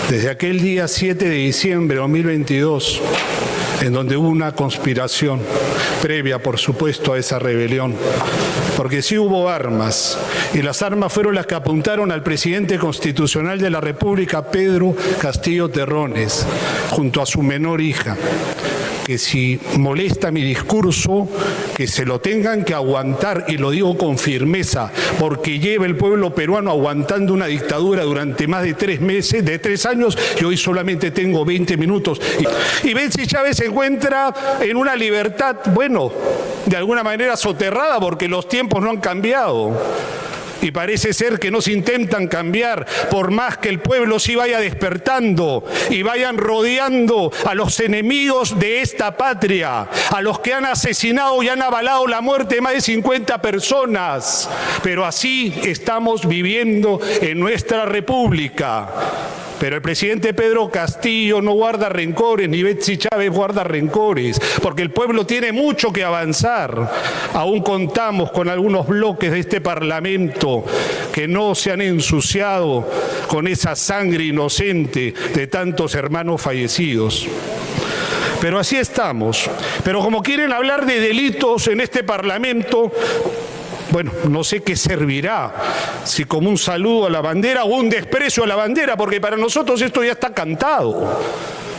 Desde aquel día 7 de diciembre de 2022, en donde hubo una conspiración previa, por supuesto, a esa rebelión, porque sí hubo armas, y las armas fueron las que apuntaron al presidente constitucional de la República, Pedro Castillo Terrones, junto a su menor hija. Que si molesta mi discurso, que se lo tengan que aguantar, y lo digo con firmeza, porque lleva el pueblo peruano aguantando una dictadura durante más de 3 meses, de 3 años, y hoy solamente tengo 20 minutos. Y Betsy Chávez se encuentra en una libertad, bueno, de alguna manera soterrada, porque los tiempos no han cambiado. Y parece ser que no se intentan cambiar, por más que el pueblo sí vaya despertando y vayan rodeando a los enemigos de esta patria, a los que han asesinado y han avalado la muerte de más de 50 personas. Pero así estamos viviendo en nuestra república. Pero el presidente Pedro Castillo no guarda rencores, ni Betsy Chávez guarda rencores, porque el pueblo tiene mucho que avanzar. Aún contamos con algunos bloques de este Parlamento que no se han ensuciado con esa sangre inocente de tantos hermanos fallecidos. Pero así estamos. Pero como quieren hablar de delitos en este Parlamento, bueno, no sé qué servirá, si como un saludo a la bandera o un desprecio a la bandera, porque para nosotros esto ya está cantado.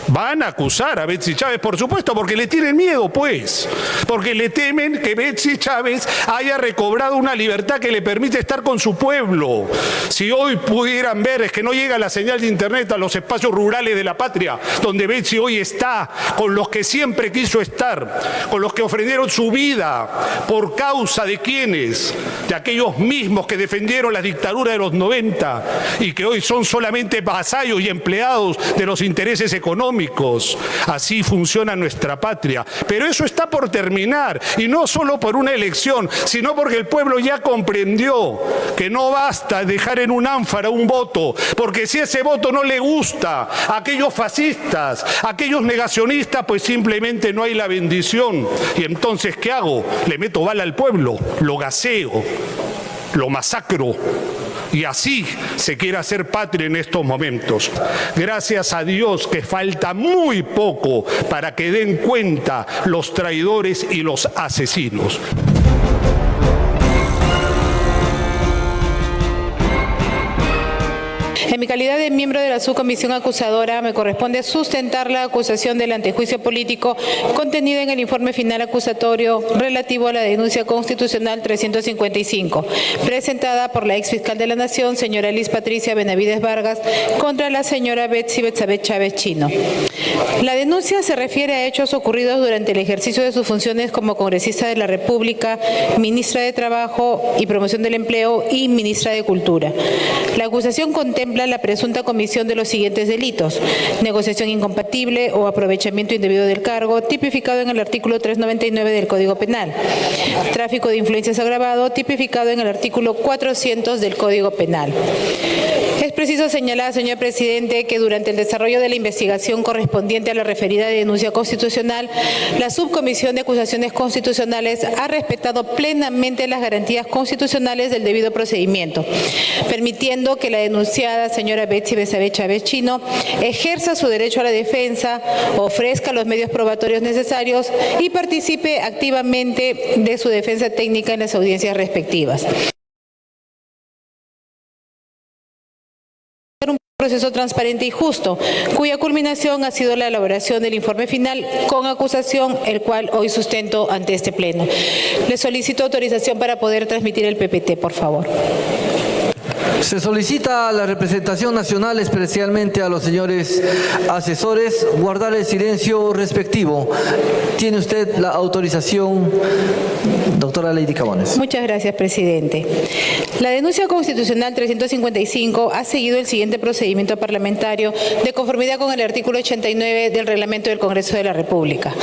Van a acusar a Betsy Chávez, por supuesto, porque le tienen miedo, pues. Porque le temen que Betsy Chávez haya recobrado una libertad que le permite estar con su pueblo. Si hoy pudieran ver, es que no llega la señal de internet a los espacios rurales de la patria, donde Betsy hoy está, con los que siempre quiso estar, con los que ofrecieron su vida, por causa de quienes, de aquellos mismos que defendieron la dictadura de los 90 y que hoy son solamente vasallos y empleados de los intereses económicos. Así funciona nuestra patria. Pero eso está por terminar, y no solo por una elección, sino porque el pueblo ya comprendió que no basta dejar en un ánfora un voto, porque si ese voto no le gusta a aquellos fascistas, a aquellos negacionistas, pues simplemente no hay la bendición. Y entonces, ¿qué hago? Le meto bala al pueblo, lo gaseo, lo masacro. Y así se quiere hacer patria en estos momentos. Gracias a Dios que falta muy poco para que den cuenta los traidores y los asesinos. En mi calidad de miembro de la subcomisión acusadora, me corresponde sustentar la acusación del antejuicio político contenida en el informe final acusatorio relativo a la denuncia constitucional 355, presentada por la exfiscal de la Nación, señora Liz Patricia Benavides Vargas, contra la señora Betsy Betsabé Chávez Chino. La denuncia se refiere a hechos ocurridos durante el ejercicio de sus funciones como congresista de la República, ministra de Trabajo y Promoción del Empleo y ministra de Cultura. La acusación contempla la presunta comisión de los siguientes delitos: negociación incompatible o aprovechamiento indebido del cargo, tipificado en el artículo 399 del Código Penal; tráfico de influencias agravado, tipificado en el artículo 400 del Código Penal. Es preciso señalar, señor presidente, que durante el desarrollo de la investigación correspondiente a la referida denuncia constitucional, la Subcomisión de Acusaciones Constitucionales ha respetado plenamente las garantías constitucionales del debido procedimiento, permitiendo que la denunciada, señora Betsy Betsabé Chávez Chino, ejerza su derecho a la defensa, ofrezca los medios probatorios necesarios y participe activamente de su defensa técnica en las audiencias respectivas. Proceso transparente y justo, cuya culminación ha sido la elaboración del informe final con acusación, el cual hoy sustento ante este pleno. Le solicito autorización para poder transmitir el PPT, por favor. Se solicita a la representación nacional, especialmente a los señores asesores, guardar el silencio respectivo. Tiene usted la autorización, doctora Lady Cabones. Muchas gracias, presidente. La denuncia constitucional 355 ha seguido el siguiente procedimiento parlamentario de conformidad con el artículo 89 del Reglamento del Congreso de la República.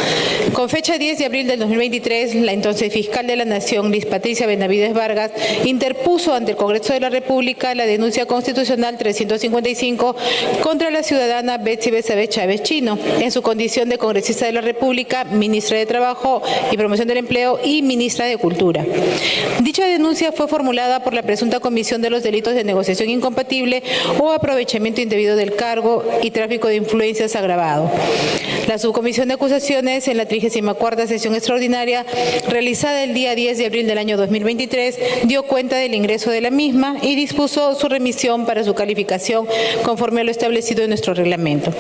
Con fecha 10 de abril del 2023, la entonces fiscal de la Nación, Liz Patricia Benavides Vargas, interpuso ante el Congreso de la República República la denuncia constitucional 355 contra la ciudadana Betsy Betsabé Chávez Chino, en su condición de congresista de la República, ministra de Trabajo y Promoción del Empleo y ministra de Cultura. Dicha denuncia fue formulada por la presunta comisión de los delitos de negociación incompatible o aprovechamiento indebido del cargo y tráfico de influencias agravado. La subcomisión de acusaciones en la 34ª sesión extraordinaria realizada el día 10 de abril del año 2023 dio cuenta del ingreso de la misma y dispuso su remisión para su calificación conforme a lo establecido en nuestro reglamento.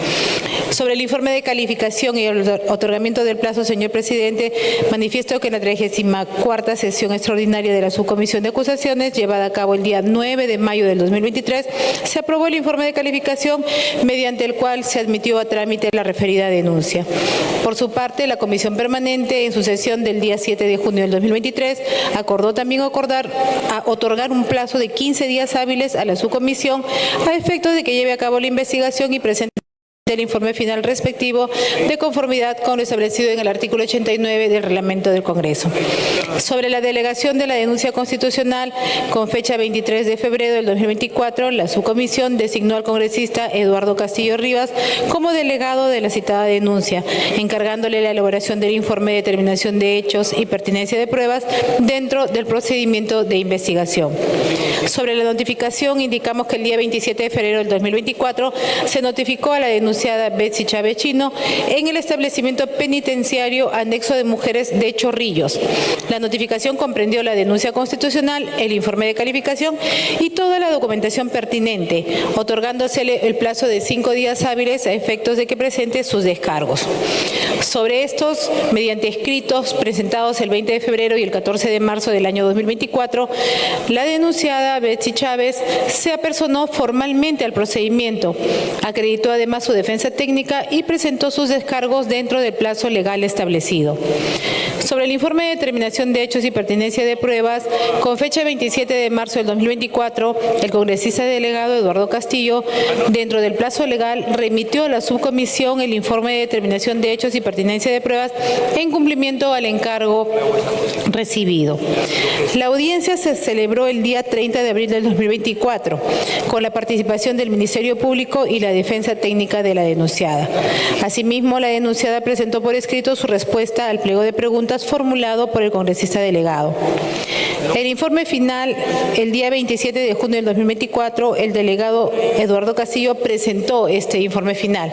Sobre el informe de calificación y el otorgamiento del plazo, señor presidente, manifiesto que en la 34ª sesión extraordinaria de la subcomisión de acusaciones, llevada a cabo el día 9 de mayo del 2023, se aprobó el informe de calificación mediante el cual se admitió a trámite la referida denuncia. Por su parte, la comisión permanente, en su sesión del día 7 de junio del 2023, acordó también otorgar un plazo de 15 días hábiles a la subcomisión a efectos de que lleve a cabo la investigación y presente del informe final respectivo de conformidad con lo establecido en el artículo 89 del reglamento del Congreso. Sobre la delegación de la denuncia constitucional, con fecha 23 de febrero del 2024, la subcomisión designó al congresista Eduardo Castillo Rivas como delegado de la citada denuncia, encargándole la elaboración del informe de determinación de hechos y pertinencia de pruebas dentro del procedimiento de investigación. Sobre la notificación, indicamos que el día 27 de febrero del 2024 se notificó a la denunciada Betsy Chávez Chino en el establecimiento penitenciario anexo de mujeres de Chorrillos. La notificación comprendió la denuncia constitucional, el informe de calificación y toda la documentación pertinente, otorgándosele el plazo de 5 días hábiles a efectos de que presente sus descargos. Sobre estos, mediante escritos presentados el 20 de febrero y el 14 de marzo del año 2024, la denunciada Betsy Chávez se apersonó formalmente al procedimiento, acreditó además su defensa técnica y presentó sus descargos dentro del plazo legal establecido. Sobre el informe de determinación de hechos y pertinencia de pruebas, con fecha 27 de marzo del 2024, el congresista delegado Eduardo Castillo, dentro del plazo legal, remitió a la subcomisión el informe de determinación de hechos y pertinencia de pruebas en cumplimiento al encargo recibido. La audiencia se celebró el día 30 de abril del 2024, con la participación del Ministerio Público y la defensa técnica de la denunciada. Asimismo, la denunciada presentó por escrito su respuesta al pliego de preguntas formulado por el congresista delegado. El informe final, el día 27 de junio del 2024, el delegado Eduardo Castillo presentó este informe final.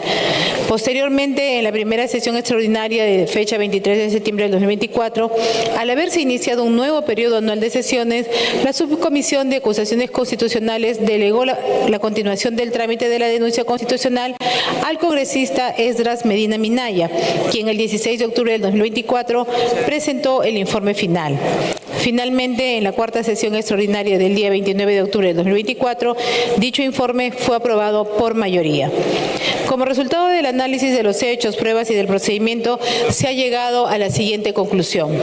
Posteriormente, en la primera sesión extraordinaria de fecha 23 de septiembre del 2024, al haberse iniciado un nuevo periodo anual de sesiones, la subcomisión de acusaciones constitucionales delegó la continuación del trámite de la denuncia constitucional al congresista Esdras Medina Minaya, quien el 16 de octubre del 2024 presentó el informe final. Finalmente, en la cuarta sesión extraordinaria del día 29 de octubre del 2024, dicho informe fue aprobado por mayoría. Como resultado del análisis de los hechos, pruebas y del procedimiento, se ha llegado a la siguiente conclusión.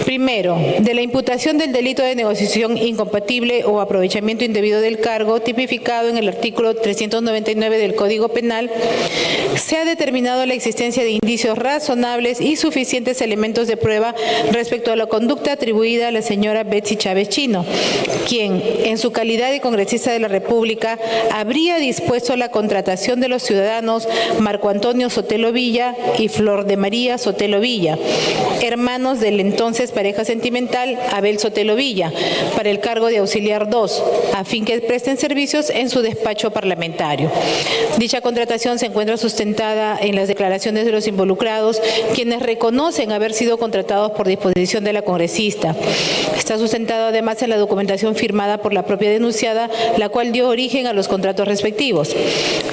Primero, de la imputación del delito de negociación incompatible o aprovechamiento indebido del cargo, tipificado en el artículo 399 del Código Penal, se ha determinado la existencia de indicios razonables y suficientes elementos de prueba respecto a la conducta atribuida a la señora Betsy Chávez Chino, quien, en su calidad de congresista de la República, habría dispuesto la contratación de los ciudadanos Marco Antonio Sotelo Villa y Flor de María Sotelo Villa, hermanos del entonces pareja sentimental Abel Sotelo Villa, para el cargo de auxiliar 2, a fin que presten servicios en su despacho parlamentario. Dicha contratación se encuentra sustentada en las declaraciones de los involucrados, quienes reconocen haber sido contratados por disposición de la congresista. Está sustentado además en la documentación firmada por la propia denunciada, la cual dio origen a los contratos respectivos.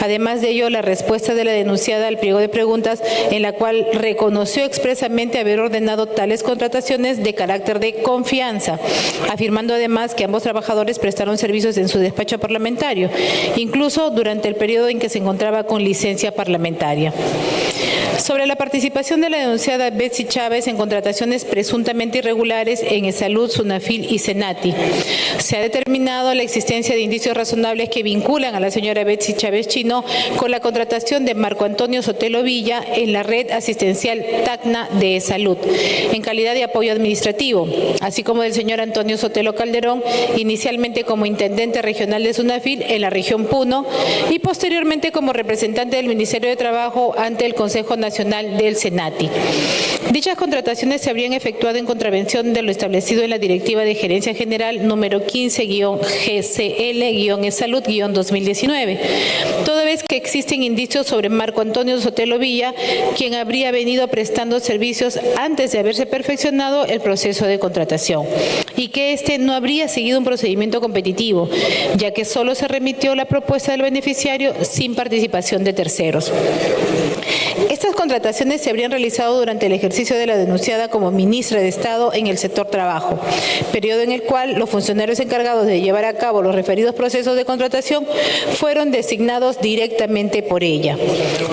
Además de ello, la respuesta de la denunciada al pliego de preguntas, en la cual reconoció expresamente haber ordenado tales contrataciones de carácter de confianza, afirmando además que ambos trabajadores prestaron servicios en su despacho parlamentario, incluso durante el periodo en que se encontraba con licencia parlamentaria. Sobre la participación de la denunciada Betsy Chávez en contrataciones presuntamente irregulares en Esalud, Sunafil y Senati. Se ha determinado la existencia de indicios razonables que vinculan a la señora Betsy Chávez Chino con la contratación de Marco Antonio Sotelo Villa en la red asistencial Tacna de Esalud, en calidad de apoyo administrativo, así como del señor Antonio Sotelo Calderón, inicialmente como intendente regional de Sunafil en la región Puno y posteriormente como representante del Ministerio de Trabajo ante el Consejo Nacional del Senati. Dichas contrataciones se habrían efectuado en contravención de lo establecido en la Directiva de Gerencia General número 15-GCL-Esalud-2019, toda vez que existen indicios sobre Marco Antonio Sotelo Villa, quien habría venido prestando servicios antes de haberse perfeccionado el proceso de contratación, y que éste no habría seguido un procedimiento competitivo, ya que solo se remitió la propuesta del beneficiario sin participación de terceros. Estas contrataciones se habrían realizado durante el ejercicio de la denunciada como ministra de Estado en el sector trabajo, periodo en el cual los funcionarios encargados de llevar a cabo los referidos procesos de contratación fueron designados directamente por ella.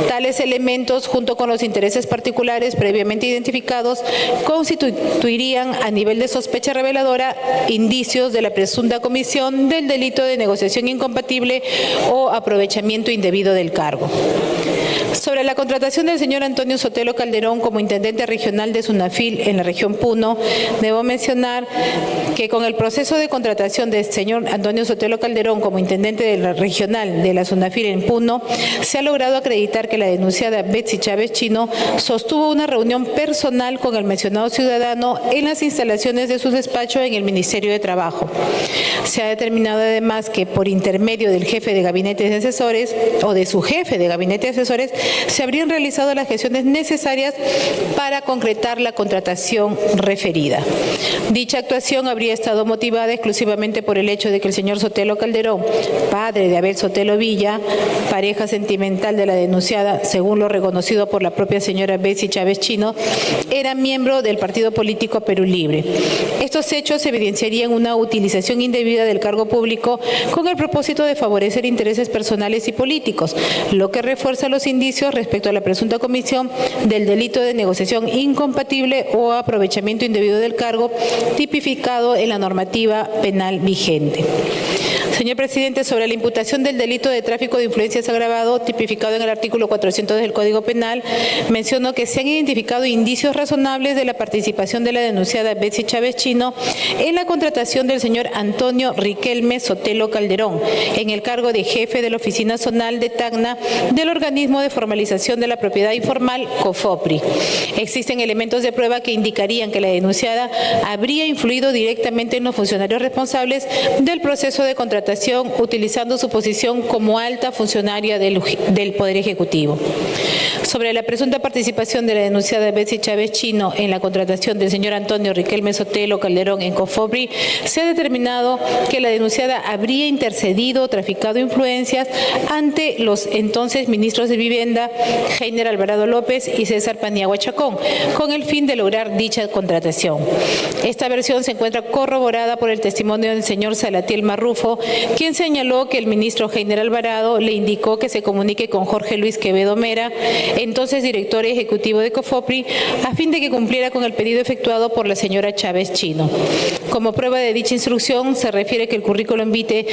Tales elementos, junto con los intereses particulares previamente identificados, constituirían a nivel de sospecha reveladora indicios de la presunta comisión del delito de negociación incompatible o aprovechamiento indebido del cargo. Sobre la contratación del señor Antonio Sotelo Calderón como intendente regional de Sunafil en la región Puno, debo mencionar que con el proceso de contratación del señor Antonio Sotelo Calderón como intendente de la regional de la Sunafil en Puno, se ha logrado acreditar que la denunciada Betsy Chávez Chino sostuvo una reunión personal con el mencionado ciudadano en las instalaciones de su despacho en el Ministerio de Trabajo. Se ha determinado además que por intermedio del jefe de gabinete de asesores o de su jefe de gabinete de asesores se habrían realizado las gestiones necesarias para concretar la contratación referida. Dicha actuación habría estado motivada exclusivamente por el hecho de que el señor Sotelo Calderón, padre de Abel Sotelo Villa, pareja sentimental de la denunciada, según lo reconocido por la propia señora Betsy Chávez Chino, era miembro del partido político Perú Libre. Estos hechos evidenciarían una utilización indebida del cargo público con el propósito de favorecer intereses personales y políticos, lo que refuerza los indicios respecto a la presunta comisión del delito de negociación incompatible o aprovechamiento indebido del cargo tipificado en la normativa penal vigente. Señor presidente, sobre la imputación del delito de tráfico de influencias agravado tipificado en el artículo 400 del Código Penal, menciono que se han identificado indicios razonables de la participación de la denunciada Betsy Chávez Chino en la contratación del señor Antonio Riquelme Sotelo Calderón en el cargo de jefe de la Oficina Zonal de Tacna del Organismo de Formalización de la Propiedad Informal, COFOPRI. Existen elementos de prueba que indicarían que la denunciada habría influido directamente en los funcionarios responsables del proceso de contratación utilizando su posición como alta funcionaria del Poder Ejecutivo. Sobre la presunta participación de la denunciada Betsy Chávez Chino en la contratación del señor Antonio Riquelme Sotelo Calderón en COFOPRI, se ha determinado que la denunciada habría intercedido o traficado influencias ante los entonces ministros de Vivienda, Heiner Alvarado López y César Paniagua Chacón, con el fin de lograr dicha contratación. Esta versión se encuentra corroborada por el testimonio del señor Salatiel Marrufo, quien señaló que el ministro Heiner Alvarado le indicó que se comunique con Jorge Luis Quevedo Mera, entonces director ejecutivo de COFOPRI, a fin de que cumpliera con el pedido efectuado por la señora Chávez Chino. Como prueba de dicha instrucción, se refiere que el currículum vitae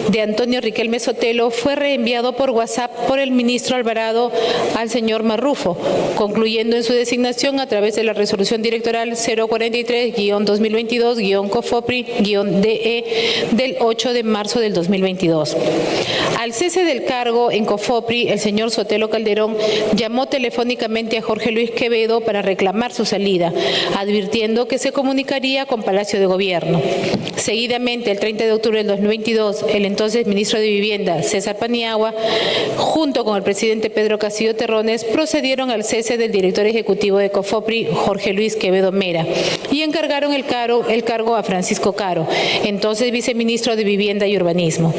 de Antonio Riquelme Sotelo fue reenviado por WhatsApp por el ministro Alvarado al señor Marrufo, concluyendo en su designación a través de la resolución directoral 043-2022-COFOPRI-DE del 8 de marzo del 2022. Al cese del cargo en COFOPRI, el señor Sotelo Calderón llamó telefónicamente a Jorge Luis Quevedo para reclamar su salida, advirtiendo que se comunicaría con Palacio de Gobierno. Seguidamente, el 30 de octubre del 2022, el entonces ministro de Vivienda, César Paniagua, junto con el presidente Pedro Castillo Terrones, procedieron al cese del director ejecutivo de COFOPRI, Jorge Luis Quevedo Mera, y encargaron el cargo a Francisco Caro, entonces viceministro de Vivienda y Urbanismo. Urbanismo.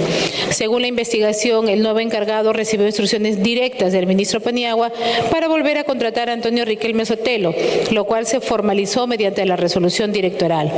Según la investigación, el nuevo encargado recibió instrucciones directas del ministro Paniagua para volver a contratar a Antonio Riquelme Sotelo, lo cual se formalizó mediante la resolución directoral.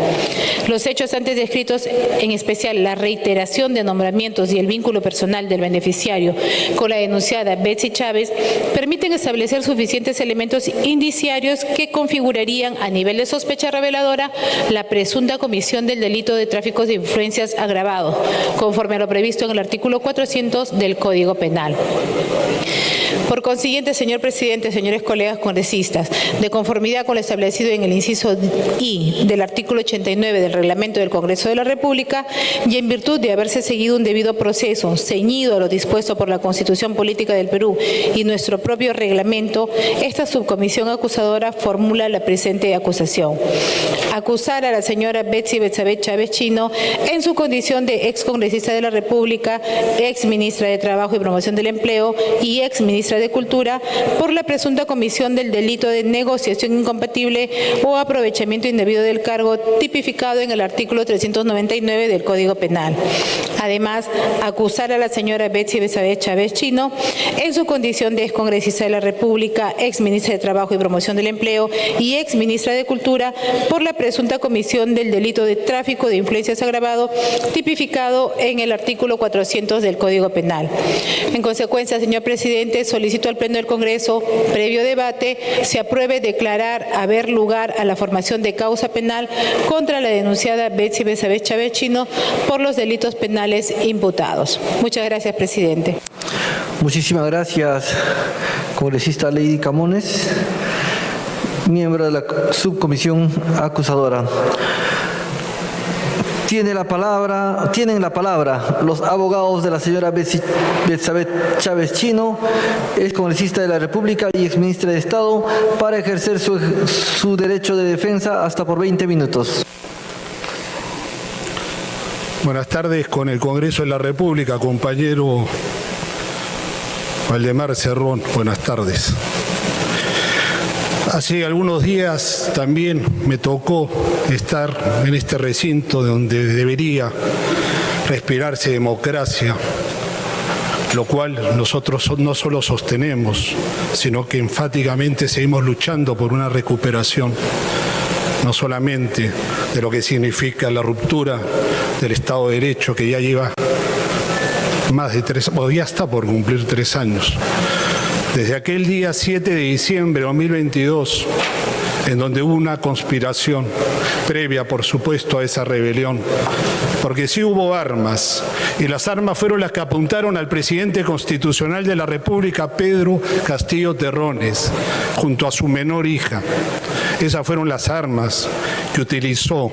Los hechos antes descritos, en especial la reiteración de nombramientos y el vínculo personal del beneficiario con la denunciada Betsy Chávez, permiten establecer suficientes elementos indiciarios que configurarían a nivel de sospecha reveladora la presunta comisión del delito de tráfico de influencias agravado, conforme a lo previsto en el artículo 400 del Código Penal. Por consiguiente, señor presidente, señores colegas congresistas, de conformidad con lo establecido en el inciso I del artículo 89 del Reglamento del Congreso de la República y en virtud de haberse seguido un debido proceso ceñido a lo dispuesto por la Constitución Política del Perú y nuestro propio reglamento, esta subcomisión acusadora formula la presente acusación. Acusar a la señora Betsy Betsabé Chávez Chino en su condición de excongresista de la República, exministra de Trabajo y Promoción del Empleo y exministra de Cultura por la presunta comisión del delito de negociación incompatible o aprovechamiento indebido del cargo tipificado en el artículo 399 del Código Penal. Además, acusar a la señora Betsy Betsabé Chávez Chino en su condición de excongresista de la República, exministra de Trabajo y Promoción del Empleo y exministra de Cultura por la presunta comisión del delito de tráfico de influencias agravado tipificado en el artículo 400 del Código Penal. En consecuencia, señor presidente, solicito al Pleno del Congreso, previo debate, se apruebe declarar haber lugar a la formación de causa penal contra la denunciada Betsy Betsabé Chávez Chino por los delitos penales imputados. Muchas gracias, presidente. Muchísimas gracias, congresista Lady Camones, miembro de la subcomisión acusadora. Tienen la palabra los abogados de la señora Betsabé Chávez Chino, ex congresista de la República y exministra de Estado, para ejercer su derecho de defensa hasta por 20 minutos. Buenas tardes con el Congreso de la República, compañero Waldemar Cerrón. Buenas tardes. Hace algunos días también me tocó estar en este recinto donde debería respirarse democracia, lo cual nosotros no solo sostenemos, sino que enfáticamente seguimos luchando por una recuperación, no solamente de lo que significa la ruptura del Estado de Derecho, que ya lleva más de 3, o ya está por cumplir 3 años. Desde aquel día 7 de diciembre de 2022, en donde hubo una conspiración previa, por supuesto, a esa rebelión, porque sí hubo armas, y las armas fueron las que apuntaron al presidente constitucional de la República, Pedro Castillo Terrones, junto a su menor hija. Esas fueron las armas que utilizó.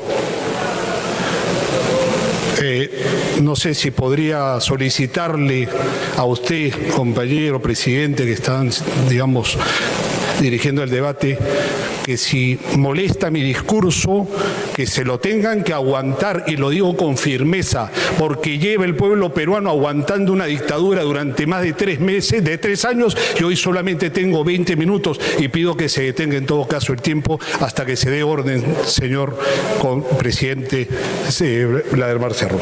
No sé si podría solicitarle a usted, compañero presidente, que están, digamos, dirigiendo el debate, que si molesta mi discurso, que se lo tengan que aguantar, y lo digo con firmeza, porque lleva el pueblo peruano aguantando una dictadura durante más de 3 meses, de 3 años, y hoy solamente tengo 20 minutos y pido que se detenga en todo caso el tiempo hasta que se dé orden, señor presidente Waldemar Cerrón.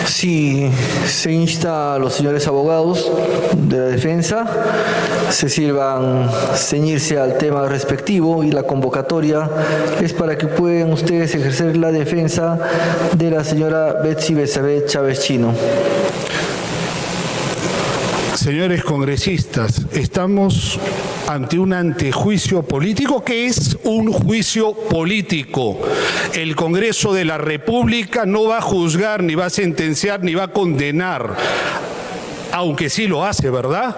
Sí, se insta a los señores abogados de la defensa se sirvan ceñirse al tema respectivo, y la convocatoria es para que puedan ustedes ejercer la defensa de la señora Betsy Betsabé Chávez Chino. Señores congresistas, estamos ante un antejuicio político que es un juicio político. El Congreso de la República no va a juzgar, ni va a sentenciar, ni va a condenar, aunque sí lo hace, ¿verdad?,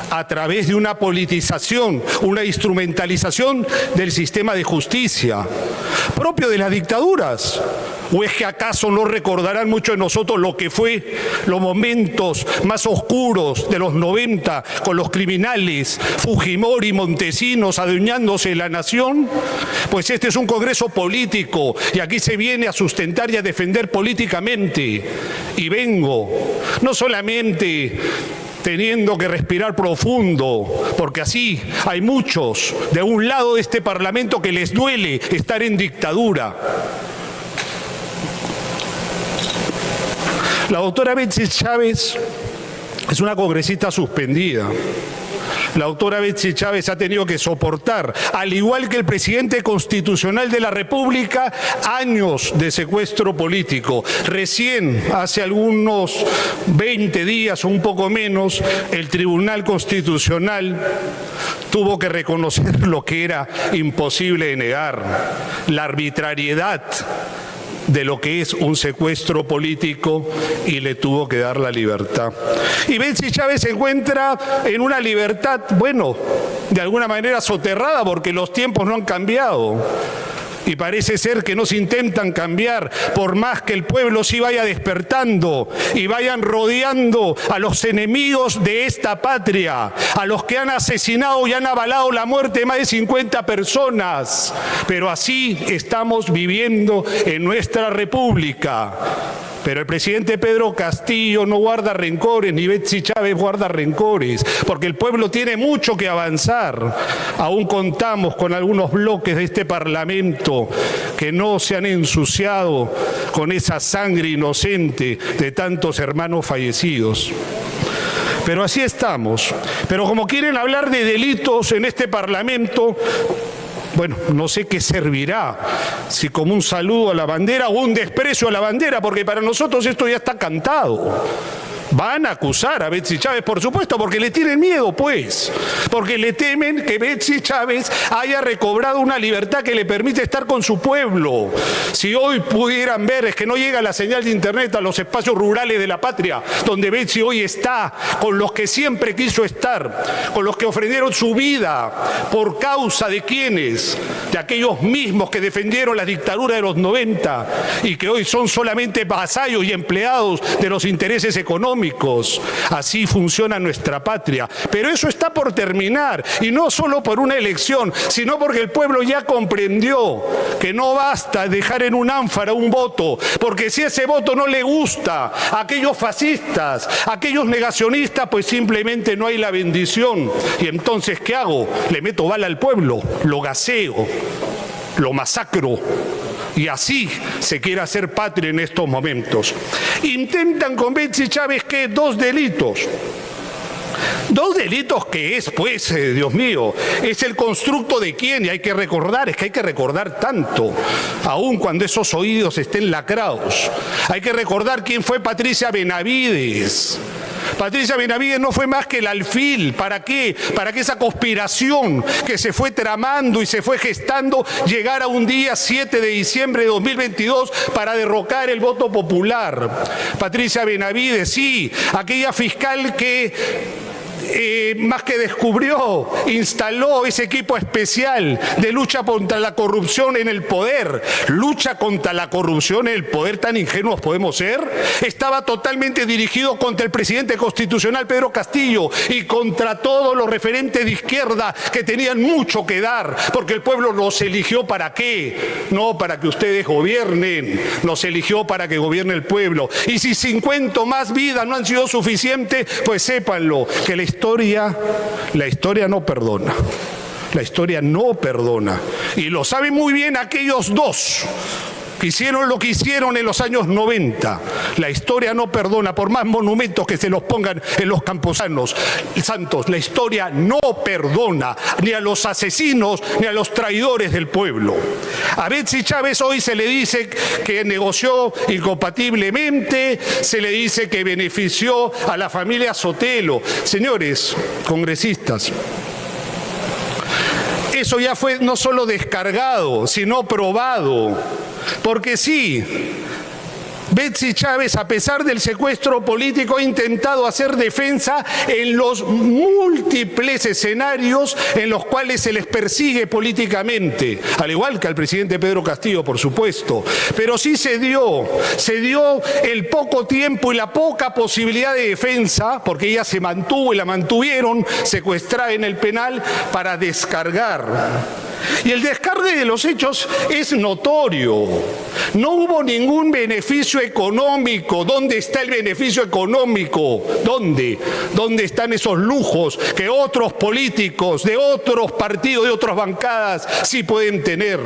a través de una politización, una instrumentalización del sistema de justicia, propio de las dictaduras. ¿O es que acaso no recordarán muchos de nosotros lo que fue los momentos más oscuros de los 90 con los criminales Fujimori y Montesinos adueñándose de la nación? Pues este es un Congreso político y aquí se viene a sustentar y a defender políticamente. Y vengo no solamente teniendo que respirar profundo, porque así hay muchos de un lado de este Parlamento que les duele estar en dictadura. La doctora Betsy Chávez es una congresista suspendida. La doctora Betsy Chávez ha tenido que soportar, al igual que el presidente constitucional de la República, años de secuestro político. Recién, hace algunos 20 días o un poco menos, el Tribunal Constitucional tuvo que reconocer lo que era imposible de negar: la arbitrariedad de lo que es un secuestro político, y le tuvo que dar la libertad. Y Betsy Chávez se encuentra en una libertad, bueno, de alguna manera soterrada, porque los tiempos no han cambiado. Y parece ser que no se intentan cambiar, por más que el pueblo sí vaya despertando y vayan rodeando a los enemigos de esta patria, a los que han asesinado y han avalado la muerte de más de 50 personas. Pero así estamos viviendo en nuestra república. Pero el presidente Pedro Castillo no guarda rencores, ni Betsy Chávez guarda rencores, porque el pueblo tiene mucho que avanzar. Aún contamos con algunos bloques de este Parlamento que no se han ensuciado con esa sangre inocente de tantos hermanos fallecidos. Pero así estamos. Pero como quieren hablar de delitos en este Parlamento, bueno, no sé qué servirá, si como un saludo a la bandera o un desprecio a la bandera, porque para nosotros esto ya está cantado. Van a acusar a Betsy Chávez, por supuesto, porque le tienen miedo, pues. Porque le temen que Betsy Chávez haya recobrado una libertad que le permite estar con su pueblo. Si hoy pudieran ver, es que no llega la señal de internet a los espacios rurales de la patria, donde Betsy hoy está, con los que siempre quiso estar, con los que ofrecieron su vida, por causa de quienes, de aquellos mismos que defendieron la dictadura de los 90 y que hoy son solamente vasallos y empleados de los intereses económicos. Así funciona nuestra patria. Pero eso está por terminar, y no solo por una elección, sino porque el pueblo ya comprendió que no basta dejar en un ánfora un voto, porque si ese voto no le gusta a aquellos fascistas, a aquellos negacionistas, pues simplemente no hay la bendición. Y entonces, ¿qué hago? Le meto bala al pueblo, lo gaseo, lo masacro. Y así se quiere hacer patria en estos momentos. Intentan con Betsy Chávez, ¿qué? 2 delitos. 2 delitos que es, pues, Dios mío, es el constructo de quién, y hay que recordar, es que hay que recordar tanto, aun cuando esos oídos estén lacrados. Hay que recordar quién fue Patricia Benavides. Patricia Benavides no fue más que el alfil. ¿Para qué? Para que esa conspiración que se fue tramando y se fue gestando llegara un día 7 de diciembre de 2022 para derrocar el voto popular. Patricia Benavides, sí, aquella fiscal que más que descubrió, instaló ese equipo especial de lucha contra la corrupción en el poder. Lucha contra la corrupción en el poder, tan ingenuos podemos ser. Estaba totalmente dirigido contra el presidente constitucional Pedro Castillo y contra todos los referentes de izquierda que tenían mucho que dar, porque el pueblo nos eligió ¿para qué? No para que ustedes gobiernen, nos eligió para que gobierne el pueblo. Y si 50 más vidas no han sido suficientes, pues sépanlo, que la historia no perdona. La historia no perdona. Y lo saben muy bien aquellos 2 que hicieron lo que hicieron en los años 90. La historia no perdona, por más monumentos que se los pongan en los camposanos santos. La historia no perdona ni a los asesinos ni a los traidores del pueblo. A Betsy Chávez hoy se le dice que negoció incompatiblemente, se le dice que benefició a la familia Sotelo. Señores congresistas, eso ya fue no solo descargado, sino probado. Porque sí, Betsy Chávez, a pesar del secuestro político, ha intentado hacer defensa en los múltiples escenarios en los cuales se les persigue políticamente, al igual que al presidente Pedro Castillo, por supuesto. Pero sí se dio el poco tiempo y la poca posibilidad de defensa, porque ella se mantuvo y la mantuvieron secuestrada en el penal para descargar Y el descargue de los hechos es notorio. No hubo ningún beneficio económico. ¿Dónde está el beneficio económico? ¿Dónde? ¿Dónde están esos lujos que otros políticos de otros partidos, de otras bancadas sí pueden tener?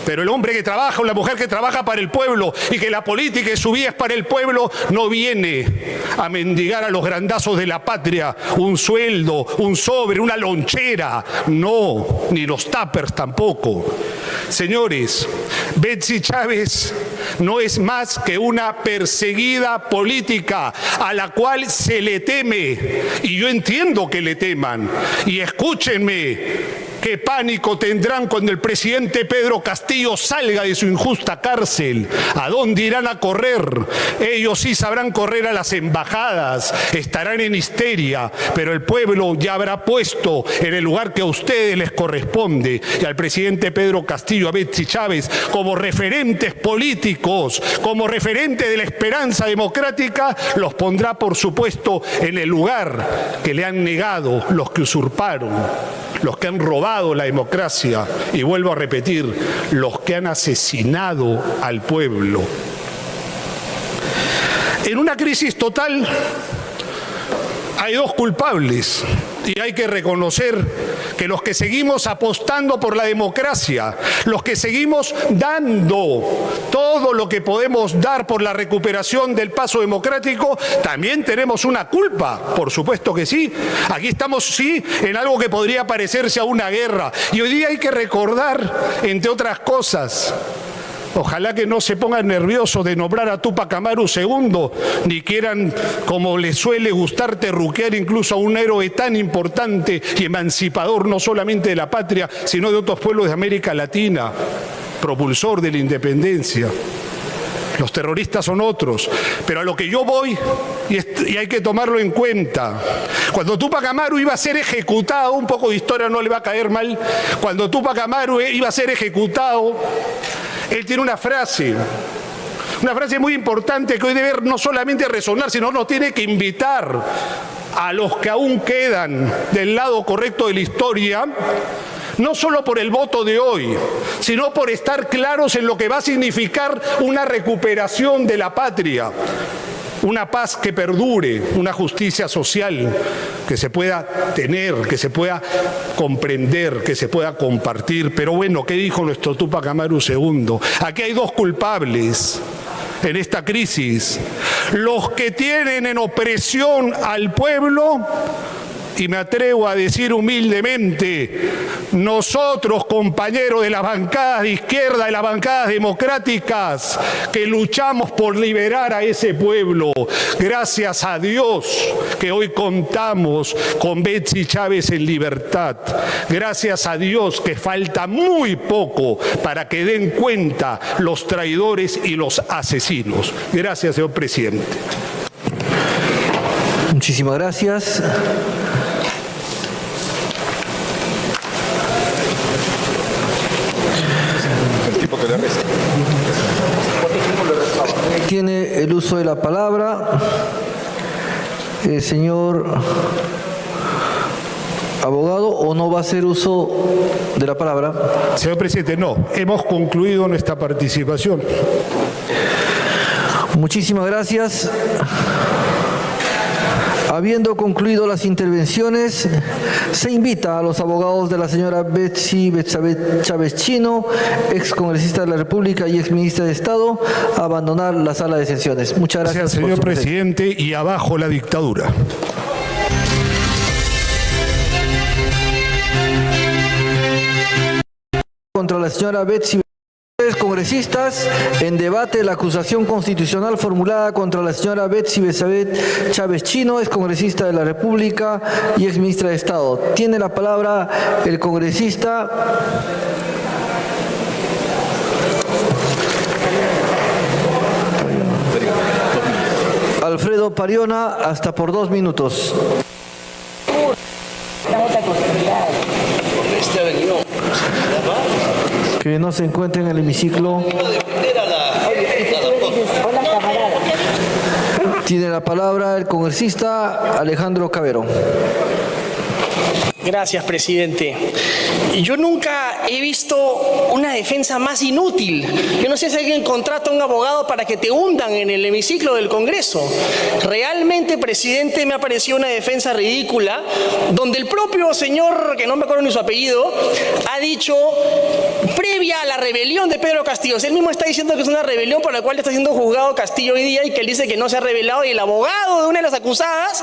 Pero el hombre que trabaja o la mujer que trabaja para el pueblo y que la política y su vida es para el pueblo, no viene a mendigar a los grandazos de la patria un sueldo, un sobre, una lonchera. No, ni los tuppers tampoco. Señores, Betsy Chávez no es más que una perseguida política a la cual se le teme. Y yo entiendo que le teman. Y escúchenme, qué pánico tendrán cuando el presidente Pedro Castillo salga de su injusta cárcel. ¿A dónde irán a correr? Ellos sí sabrán correr a las embajadas, estarán en histeria, pero el pueblo ya habrá puesto en el lugar que a ustedes les corresponde, y al presidente Pedro Castillo, a Betsy Chávez, como referentes políticos, como referente de la esperanza democrática, los pondrá, por supuesto, en el lugar que le han negado los que usurparon, los que han robado la democracia y, vuelvo a repetir, los que han asesinado al pueblo. En una crisis total hay dos culpables y hay que reconocer que los que seguimos apostando por la democracia, los que seguimos dando todo lo que podemos dar por la recuperación del paso democrático, también tenemos una culpa, por supuesto que sí. Aquí estamos, sí, en algo que podría parecerse a una guerra. Y hoy día hay que recordar, entre otras cosas, ojalá que no se pongan nerviosos de nombrar a Túpac Amaru II, ni quieran, como les suele gustar, terruquear incluso a un héroe tan importante y emancipador, no solamente de la patria, sino de otros pueblos de América Latina, propulsor de la independencia. Los terroristas son otros, pero a lo que yo voy, y hay que tomarlo en cuenta, cuando Túpac Amaru iba a ser ejecutado, un poco de historia no le va a caer mal, cuando Túpac Amaru iba a ser ejecutado, él tiene una frase muy importante que hoy debe no solamente resonar, sino nos tiene que invitar a los que aún quedan del lado correcto de la historia, no solo por el voto de hoy, sino por estar claros en lo que va a significar una recuperación de la patria, una paz que perdure, una justicia social que se pueda tener, que se pueda comprender, que se pueda compartir. Pero bueno, ¿qué dijo nuestro Túpac Amaru II? Aquí hay dos culpables en esta crisis: los que tienen en opresión al pueblo, y me atrevo a decir humildemente, nosotros, compañeros de las bancadas de izquierda, de las bancadas democráticas, que luchamos por liberar a ese pueblo. Gracias a Dios que hoy contamos con Betsy Chávez en libertad. Gracias a Dios que falta muy poco para que den cuenta los traidores y los asesinos. Gracias, señor presidente. Muchísimas gracias. Tiene el uso de la palabra el señor abogado, ¿o no va a hacer uso de la palabra? Señor presidente, no. Hemos concluido nuestra participación. Muchísimas gracias. Habiendo concluido las intervenciones, se invita a los abogados de la señora Betsy Chávez Chino, excongresista de la República y exministra de Estado, a abandonar la sala de sesiones. Muchas gracias. Gracias, señor presidente, y abajo la dictadura. Contra la señora Betsy. Congresistas, en debate la acusación constitucional formulada contra la señora Betsy Chávez Chino, ex congresista de la República y ex ministra de Estado. Tiene la palabra el congresista Alfredo Pariona, hasta por 2 minutos. Que no se encuentre en el hemiciclo. Tiene la palabra el congresista Alejandro Cabero. Gracias, presidente. Yo nunca he visto una defensa más inútil. Yo no sé si alguien contrata a un abogado para que te hundan en el hemiciclo del Congreso. Realmente, presidente, me ha parecido una defensa ridícula, donde el propio señor, que no me acuerdo ni su apellido, ha dicho, previa a la rebelión de Pedro Castillo. Él mismo está diciendo que es una rebelión por la cual está siendo juzgado Castillo hoy día y que él dice que no se ha rebelado, y el abogado de una de las acusadas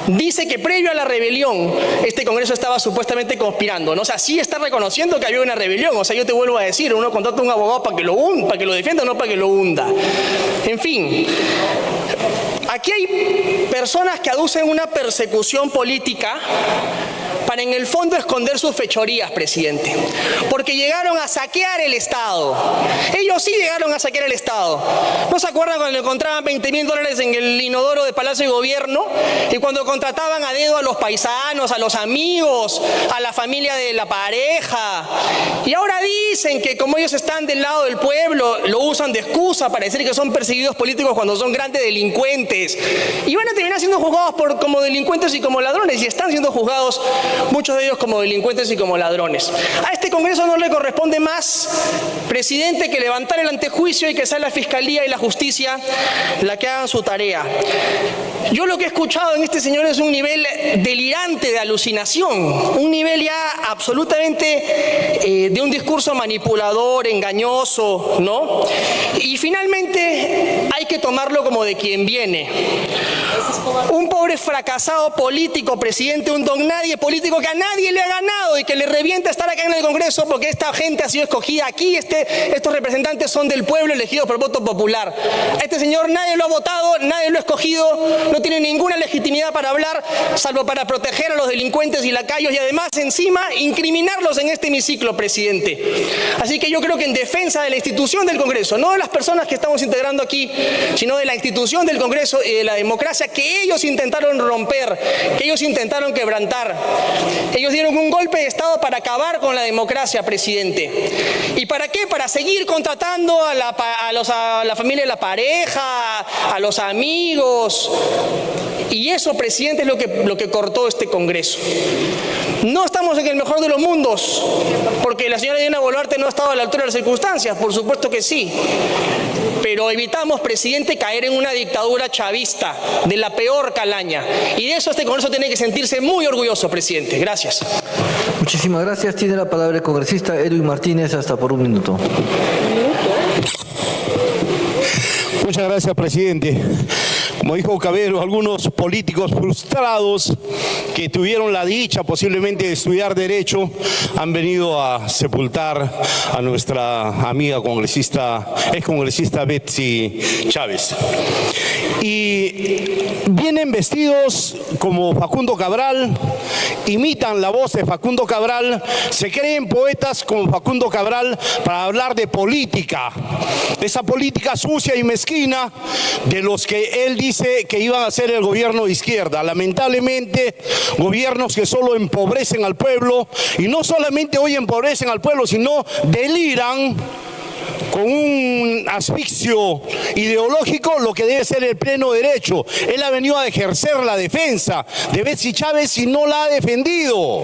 dice que previo a la rebelión este Congreso estaba supuestamente conspirando, ¿no? O sea, sí está reconociendo que había una rebelión. O sea, yo te vuelvo a decir, uno contrata a un abogado para que lo defienda, no para que lo hunda. En fin, aquí hay personas que aducen una persecución política para en el fondo esconder sus fechorías, presidente. Porque llegaron a saquear el Estado. Ellos sí llegaron a saquear el Estado. ¿No se acuerdan cuando encontraban $20.000 en el inodoro de Palacio de Gobierno? Y cuando contrataban a dedo a los paisanos, a los amigos, a la familia de la pareja. Y ahora dicen que como ellos están del lado del pueblo, lo usan de excusa para decir que son perseguidos políticos cuando son grandes delincuentes. Y van a terminar siendo juzgados como delincuentes y como ladrones. Y están siendo juzgados muchos de ellos como delincuentes y como ladrones. A este Congreso no le corresponde más, presidente, que levantar el antejuicio y que sea la Fiscalía y la Justicia la que hagan su tarea. Yo lo que he escuchado en este señor es un nivel delirante de alucinación, un nivel ya absolutamente de un discurso manipulador, engañoso, ¿no? Y finalmente hay que tomarlo como de quien viene. Un pobre fracasado político, presidente, un don nadie político que a nadie le ha ganado y que le revienta estar acá en el Congreso porque esta gente ha sido escogida aquí, estos representantes son del pueblo elegidos por voto popular. A este señor nadie lo ha votado, nadie lo ha escogido, no tiene ninguna legitimidad para hablar, salvo para proteger a los delincuentes y lacayos y además encima incriminarlos en este hemiciclo, presidente. Así que yo creo que en defensa de la institución del Congreso, no de las personas que estamos integrando aquí, sino de la institución del Congreso y de la democracia que ellos intentaron romper, que ellos intentaron quebrantar. Ellos dieron un golpe de Estado para acabar con la democracia, presidente. ¿Y para qué? Para seguir contratando a la familia de la pareja, a los amigos. Y eso, presidente, es lo que cortó este Congreso. No estamos en el mejor de los mundos, porque la señora Dina Boluarte no ha estado a la altura de las circunstancias, por supuesto que sí. Pero evitamos, presidente, caer en una dictadura chavista de la peor calaña. Y de eso este Congreso tiene que sentirse muy orgulloso, presidente. Gracias. Muchísimas gracias. Tiene la palabra el congresista Edwin Martínez, hasta por 1 minuto. Muchas gracias, presidente. Como dijo Cabero, algunos políticos frustrados que tuvieron la dicha posiblemente de estudiar Derecho han venido a sepultar a nuestra amiga excongresista Betsy Chávez. Y vienen vestidos como Facundo Cabral, imitan la voz de Facundo Cabral, se creen poetas como Facundo Cabral para hablar de política, esa política sucia y mezquina de los que él dice que iban a ser el gobierno de izquierda. Lamentablemente, gobiernos que solo empobrecen al pueblo, y no solamente hoy empobrecen al pueblo, sino deliran con un asfixio ideológico lo que debe ser el pleno derecho. Él ha venido a ejercer la defensa de Betsy Chávez y no la ha defendido.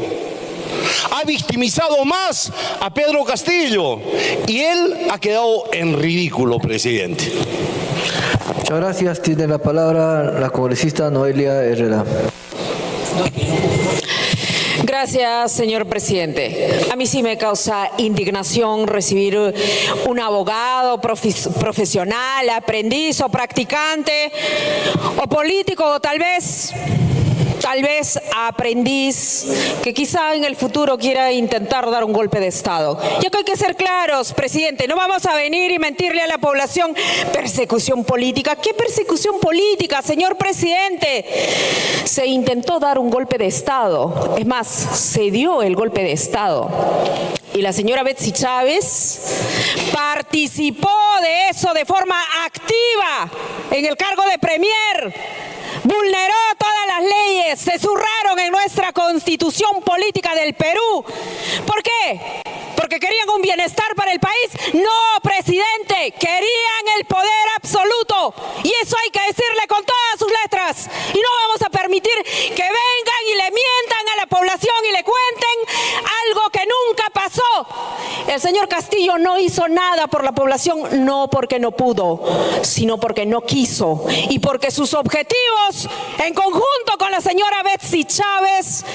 Ha victimizado más a Pedro Castillo y él ha quedado en ridículo, presidente. Muchas gracias. Tiene la palabra la congresista Noelia Herrera. Gracias, señor presidente. A mí sí me causa indignación recibir un abogado profesional, aprendiz o practicante o político o tal vez aprendiz que quizá en el futuro quiera intentar dar un golpe de Estado. Y acá hay que ser claros, presidente, no vamos a venir y mentirle a la población. Persecución política. ¿Qué persecución política, señor presidente? Se intentó dar un golpe de Estado. Es más, se dio el golpe de Estado. Y la señora Betsy Chávez participó de eso de forma activa en el cargo de premier. Vulneró todas las leyes, se zurraron en nuestra constitución política del Perú. ¿Por qué? ¿Porque querían un bienestar para el país? No, presidente, querían el poder absoluto. Y eso hay que decirle con todas sus letras. Y no vamos a permitir que vengan y le mientan a la población El señor Castillo no hizo nada por la población, no porque no pudo, sino porque no quiso y porque sus objetivos, en conjunto con la señora Betsy Chávez,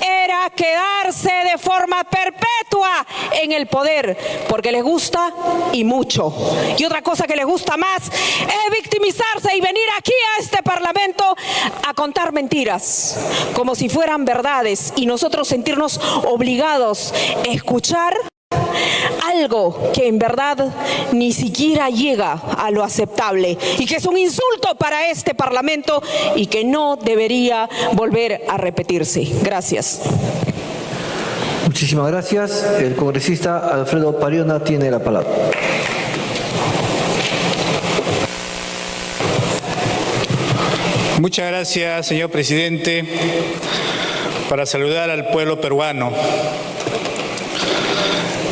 era quedarse de forma perpetua en el poder, porque les gusta y mucho. Y otra cosa que les gusta más es victimizarse y venir aquí a este Parlamento a contar mentiras, como si fueran verdades, y nosotros sentirnos obligados a escuchar algo que en verdad ni siquiera llega a lo aceptable y que es un insulto para este Parlamento y que no debería volver a repetirse. Gracias. Muchísimas gracias. El congresista Alfredo Pariona tiene la palabra. Muchas gracias, señor presidente, para saludar al pueblo peruano.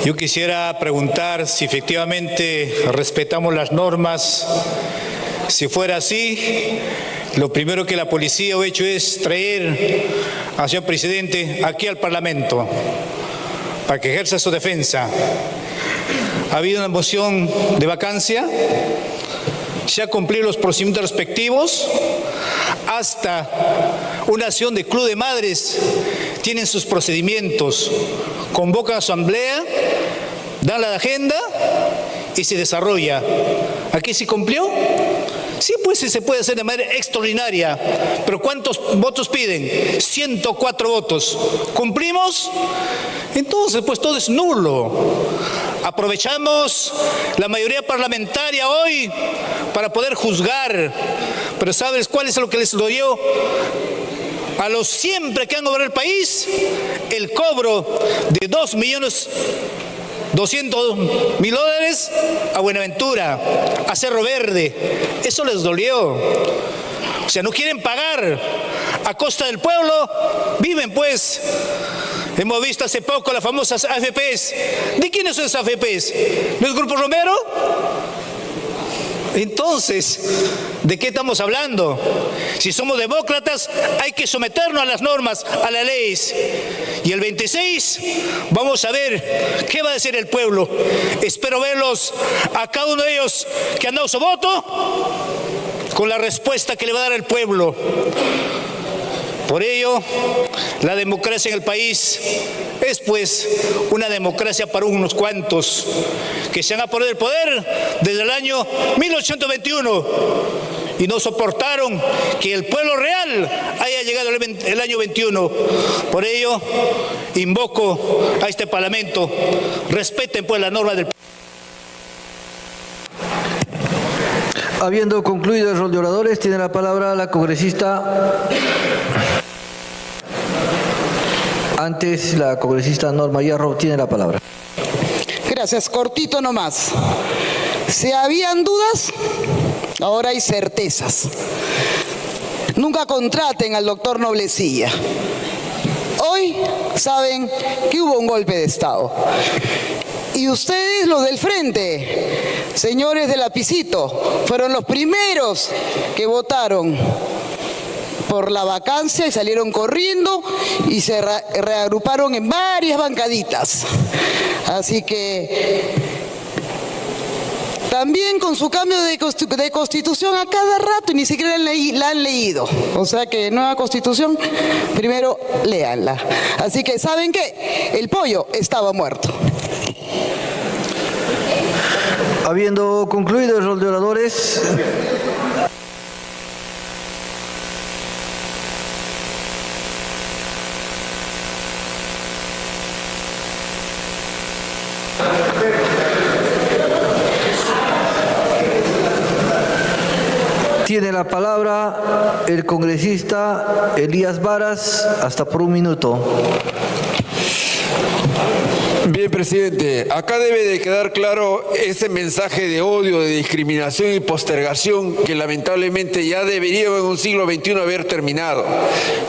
Yo quisiera preguntar si efectivamente respetamos las normas. Si fuera así, lo primero que la policía ha hecho es traer al señor presidente aquí al Parlamento para que ejerza su defensa. Ha habido una moción de vacancia, se ha cumplido los procedimientos respectivos, hasta una acción de Club de Madres tienen sus procedimientos, convocan a asamblea, dan la agenda y se desarrolla. ¿Aquí se cumplió? Sí, pues se puede hacer de manera extraordinaria, pero ¿cuántos votos piden? 104 votos. ¿Cumplimos? Entonces, pues todo es nulo. Aprovechamos la mayoría parlamentaria hoy para poder juzgar, pero ¿sabes cuál es lo que les dolió a los siempre que han gobernado el país? El cobro de $2.200.000 a Buenaventura, a Cerro Verde. Eso les dolió. O sea, no quieren pagar a costa del pueblo. Viven, pues. Hemos visto hace poco las famosas AFPs. ¿De quiénes son esas AFPs? ¿Del Grupo Romero? Entonces, ¿de qué estamos hablando? Si somos demócratas, hay que someternos a las normas, a las leyes. Y el 26 vamos a ver qué va a decir el pueblo. Espero verlos a cada uno de ellos que han dado su voto con la respuesta que le va a dar el pueblo. Por ello, la democracia en el país es pues una democracia para unos cuantos que se han apoderado del poder desde el año 1821 y no soportaron que el pueblo real haya llegado el año 21. Por ello, invoco a este Parlamento, respeten pues la norma del Habiendo concluido el rol de oradores, tiene la palabra la congresista. Antes, la congresista Norma Yarro tiene la palabra. Gracias, cortito nomás. Si habían dudas, ahora hay certezas. Nunca contraten al doctor Noblecilla. Hoy saben que hubo un golpe de Estado. Y ustedes, los del frente, señores del lapicito, fueron los primeros que votaron por la vacancia y salieron corriendo y se reagruparon en varias bancaditas. Así que también con su cambio de constitución a cada rato y ni siquiera la han leído. O sea que nueva constitución, primero léanla. Así que ¿saben qué? El pollo estaba muerto. Habiendo concluido el rol de oradores, tiene la palabra el congresista Elías Varas, hasta por 1 minuto. Bien, presidente, acá debe de quedar claro ese mensaje de odio, de discriminación y postergación que lamentablemente ya debería en un siglo XXI haber terminado.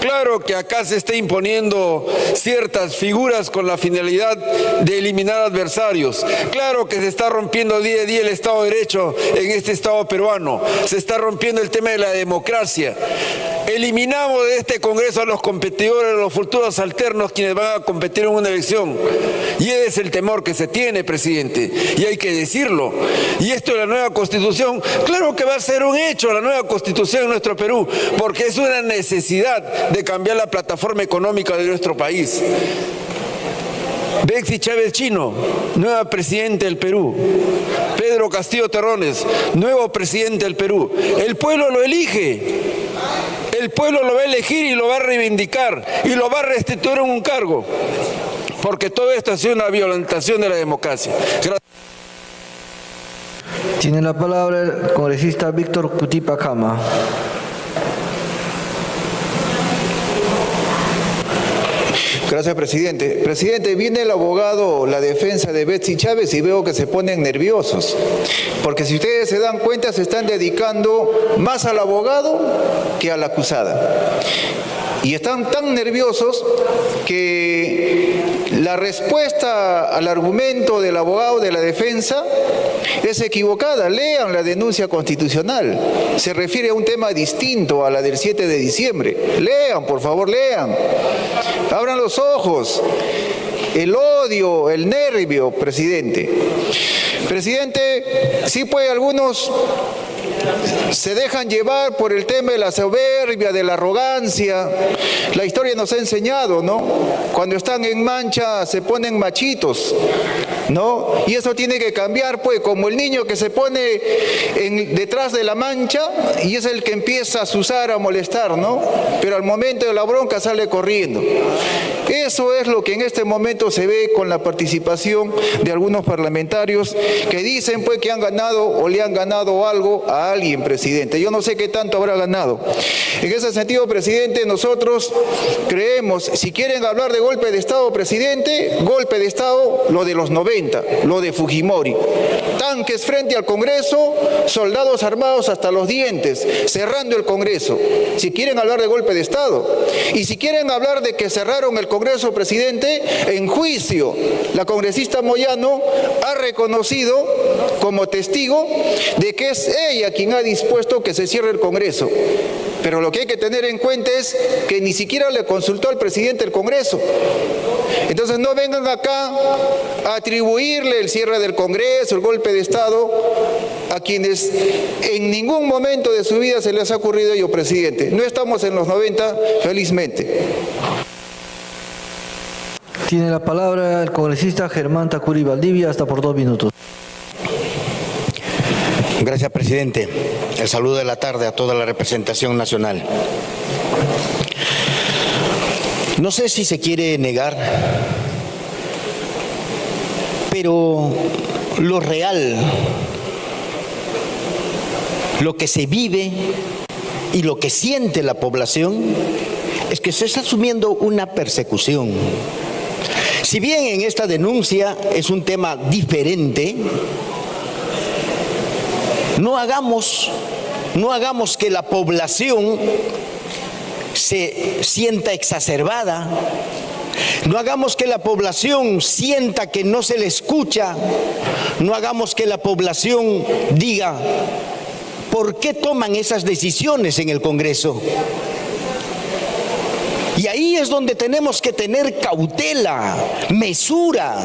Claro que acá se está imponiendo ciertas figuras con la finalidad de eliminar adversarios. Claro que se está rompiendo día a día el Estado de Derecho en este Estado peruano. Se está rompiendo el tema de la democracia. Eliminamos de este Congreso a los competidores, a los futuros alternos quienes van a competir en una elección. Y ese es el temor que se tiene, presidente, y hay que decirlo. Y esto de la nueva Constitución, claro que va a ser un hecho la nueva Constitución en nuestro Perú, porque es una necesidad de cambiar la plataforma económica de nuestro país. Betsy Chávez Chino, nueva presidenta del Perú. Pedro Castillo Terrones, nuevo presidente del Perú. El pueblo lo elige. El pueblo lo va a elegir y lo va a reivindicar y lo va a restituir en un cargo. Porque todo esto ha sido una violentación de la democracia. Gracias. Tiene la palabra el congresista Víctor Cutipa Cama. Gracias, presidente. Presidente, viene el abogado, la defensa de Betsy Chávez y veo que se ponen nerviosos. Porque si ustedes se dan cuenta, se están dedicando más al abogado que a la acusada. Y están tan nerviosos que la respuesta al argumento del abogado de la defensa es equivocada. Lean la denuncia constitucional. Se refiere a un tema distinto a la del 7 de diciembre. Lean, por favor, lean. Abran los ojos. El odio, el nervio, presidente. Presidente, sí, pues algunos se dejan llevar por el tema de la soberbia, de la arrogancia. La historia nos ha enseñado, ¿no? Cuando están en mancha se ponen machitos, ¿no? Y eso tiene que cambiar, pues, como el niño que se pone detrás de la mancha y es el que empieza a azuzar, a molestar, ¿no? Pero al momento de la bronca sale corriendo. Eso es lo que en este momento se ve con la participación de algunos parlamentarios que dicen, pues, que han ganado o le han ganado algo a alguien, presidente. Yo no sé qué tanto habrá ganado. En ese sentido, presidente, nosotros creemos, si quieren hablar de golpe de Estado, presidente, golpe de Estado, lo de los 90, lo de Fujimori. Tanques frente al Congreso, soldados armados hasta los dientes, cerrando el Congreso. Si quieren hablar de golpe de Estado. Y si quieren hablar de que cerraron el Congreso, presidente, en juicio, la congresista Moyano ha reconocido como testigo de que es ella quien ha dispuesto que se cierre el Congreso. Pero lo que hay que tener en cuenta es que ni siquiera le consultó al presidente del Congreso. Entonces no vengan acá a atribuirle el cierre del Congreso, el golpe de Estado, a quienes en ningún momento de su vida se les ha ocurrido ello, presidente. No estamos en los 90, felizmente. Tiene la palabra el congresista Germán Tacuri Valdivia, hasta por 2 minutos. Gracias, presidente. El saludo de la tarde a toda la representación nacional. No sé si se quiere negar, pero lo real, lo que se vive y lo que siente la población es que se está asumiendo una persecución. Si bien en esta denuncia es un tema diferente, no hagamos que la población se sienta exacerbada, no hagamos que la población sienta que no se le escucha, no hagamos que la población diga, ¿por qué toman esas decisiones en el Congreso? Y ahí es donde tenemos que tener cautela, mesura,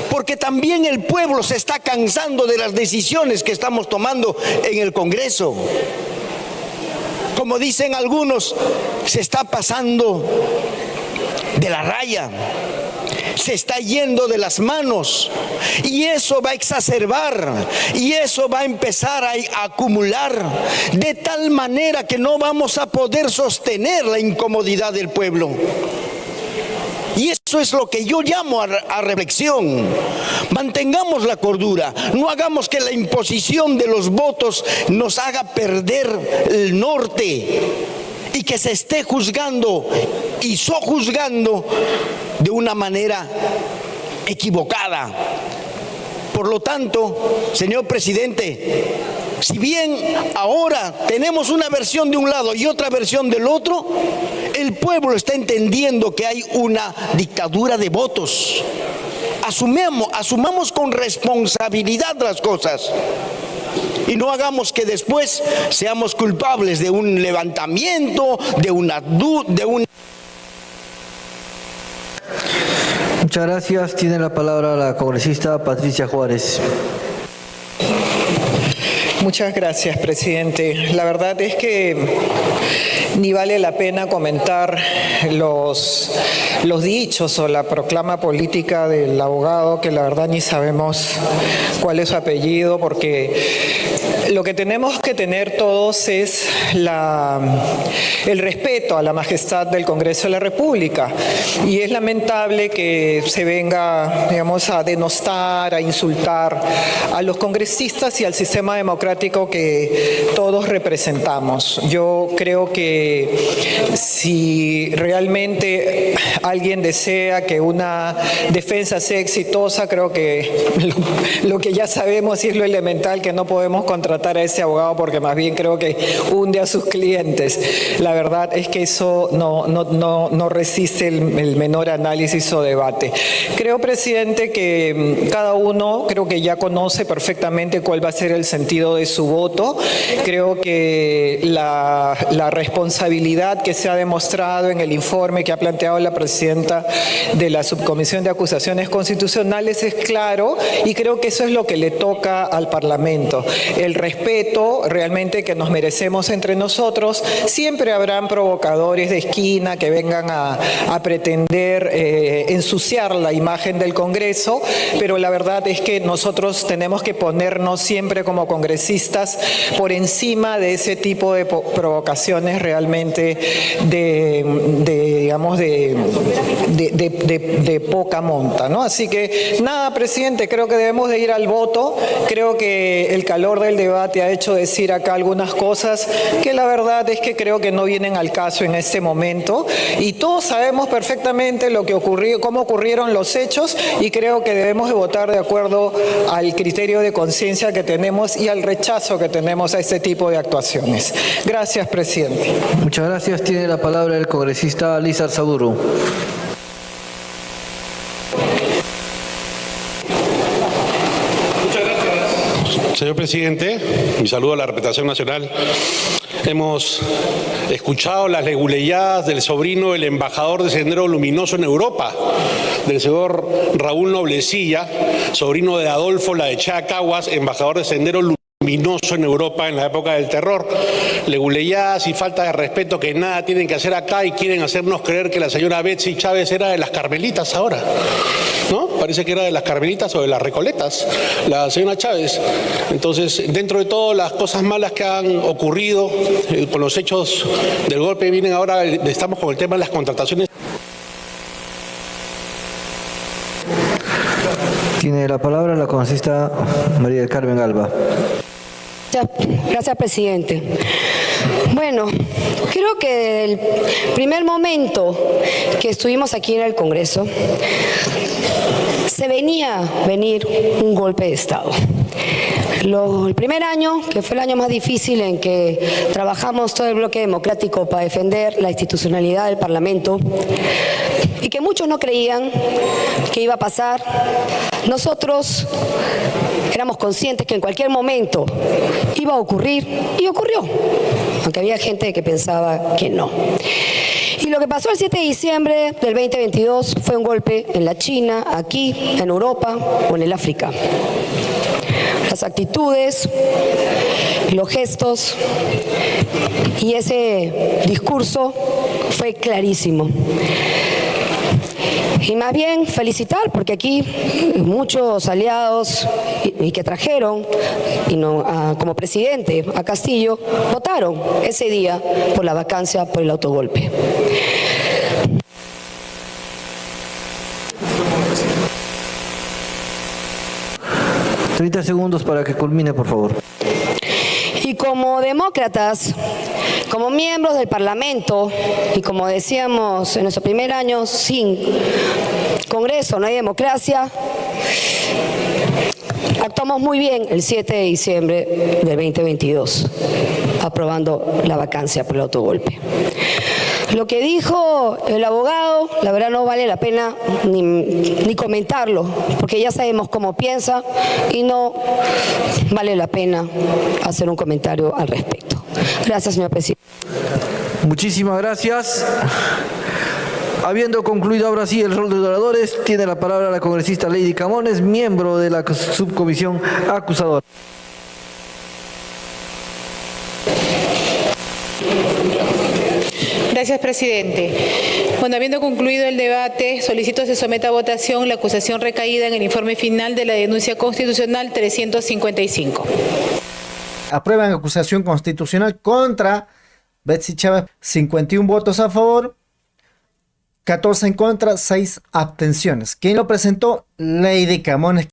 porque también el pueblo se está cansando de las decisiones que estamos tomando en el Congreso. Como dicen algunos, se está pasando de la raya, se está yendo de las manos, y eso va a exacerbar, y eso va a empezar a acumular, de tal manera que no vamos a poder sostener la incomodidad del pueblo. Y eso es lo que yo llamo a reflexión. Mantengamos la cordura, no hagamos que la imposición de los votos nos haga perder el norte y que se esté juzgando y sojuzgando de una manera equivocada. Por lo tanto, señor presidente, si bien ahora tenemos una versión de un lado y otra versión del otro, el pueblo está entendiendo que hay una dictadura de votos. Asumamos con responsabilidad las cosas y no hagamos que después seamos culpables de un levantamiento, Muchas gracias. Tiene la palabra la congresista Patricia Juárez. Muchas gracias, presidente. La verdad es que ni vale la pena comentar los dichos o la proclama política del abogado, que la verdad ni sabemos cuál es su apellido, porque lo que tenemos que tener todos es el respeto a la majestad del Congreso de la República. Y es lamentable que se venga, digamos, a denostar, a insultar a los congresistas y al sistema democrático que todos representamos. Yo creo que si realmente alguien desea que una defensa sea exitosa, creo que lo que ya sabemos y es lo elemental, que no podemos contratar a ese abogado porque más bien creo que hunde a sus clientes. La verdad es que eso no resiste el menor análisis o debate. Creo, presidente, que cada uno creo que ya conoce perfectamente cuál va a ser el sentido de su voto. Creo que la responsabilidad que se ha demostrado en el informe que ha planteado la presidenta de la Subcomisión de Acusaciones Constitucionales es claro, y creo que eso es lo que le toca al Parlamento. El respeto realmente que nos merecemos entre nosotros. Siempre habrán provocadores de esquina que vengan a pretender ensuciar la imagen del Congreso, pero la verdad es que nosotros tenemos que ponernos siempre como congresistas por encima de ese tipo de provocaciones realmente de poca monta, ¿no? Así que nada, presidente, creo que debemos de ir al voto. Creo que el calor del debate ha hecho decir acá algunas cosas que la verdad es que creo que no vienen al caso en este momento, y todos sabemos perfectamente lo que ocurrió, cómo ocurrieron los hechos, y creo que debemos de votar de acuerdo al criterio de conciencia que tenemos y al rechazo que tenemos a este tipo de actuaciones. Gracias, presidente. Muchas gracias. Tiene la palabra el congresista Lizar Saduro. Señor presidente, mi saludo a la representación nacional. Hemos escuchado las leguleyadas del sobrino del embajador de Sendero Luminoso en Europa, del señor Raúl Noblecilla, sobrino de Adolfo Laechea Caguas, embajador de Sendero Luminoso en Europa en la época del terror. Leguleyadas y falta de respeto que nada tienen que hacer acá, y quieren hacernos creer que la señora Betsy Chávez era de las Carmelitas ahora, ¿no? Parece que era de las Carmelitas o de las Recoletas, la señora Chávez. Entonces, dentro de todas las cosas malas que han ocurrido con los hechos del golpe, vienen ahora, estamos con el tema de las contrataciones. Tiene la palabra la congresista María del Carmen Alba. Gracias, presidente. Bueno, creo que desde el primer momento que estuvimos aquí en el Congreso, se venía a venir un golpe de Estado. El primer año, que fue el año más difícil en que trabajamos todo el bloque democrático para defender la institucionalidad del Parlamento, y que muchos no creían que iba a pasar, nosotros éramos conscientes que en cualquier momento iba a ocurrir, y ocurrió, aunque había gente que pensaba que no. Y lo que pasó el 7 de diciembre del 2022 fue un golpe en la China, aquí, en Europa o en el África. Las actitudes, los gestos y ese discurso fue clarísimo. Y más bien felicitar, porque aquí muchos aliados y que trajeron como presidente a Castillo, votaron ese día por la vacancia por el autogolpe. $30 segundos para que culmine, por favor. Y como demócratas, como miembros del Parlamento, y como decíamos en nuestro primer año, sin Congreso no hay democracia, actuamos muy bien el 7 de diciembre del 2022, aprobando la vacancia por el autogolpe. Lo que dijo el abogado, la verdad no vale la pena ni comentarlo, porque ya sabemos cómo piensa y no vale la pena hacer un comentario al respecto. Gracias, señor presidente. Muchísimas gracias. Habiendo concluido ahora sí el rol de oradores, tiene la palabra la congresista Lady Camones, miembro de la subcomisión acusadora. Gracias, presidente. Bueno, habiendo concluido el debate, solicito se someta a votación la acusación recaída en el informe final de la denuncia constitucional 355. Aprueban acusación constitucional contra Betsy Chávez, 51 votos a favor, 14 en contra, 6 abstenciones. ¿Quién lo presentó? Lady Camones.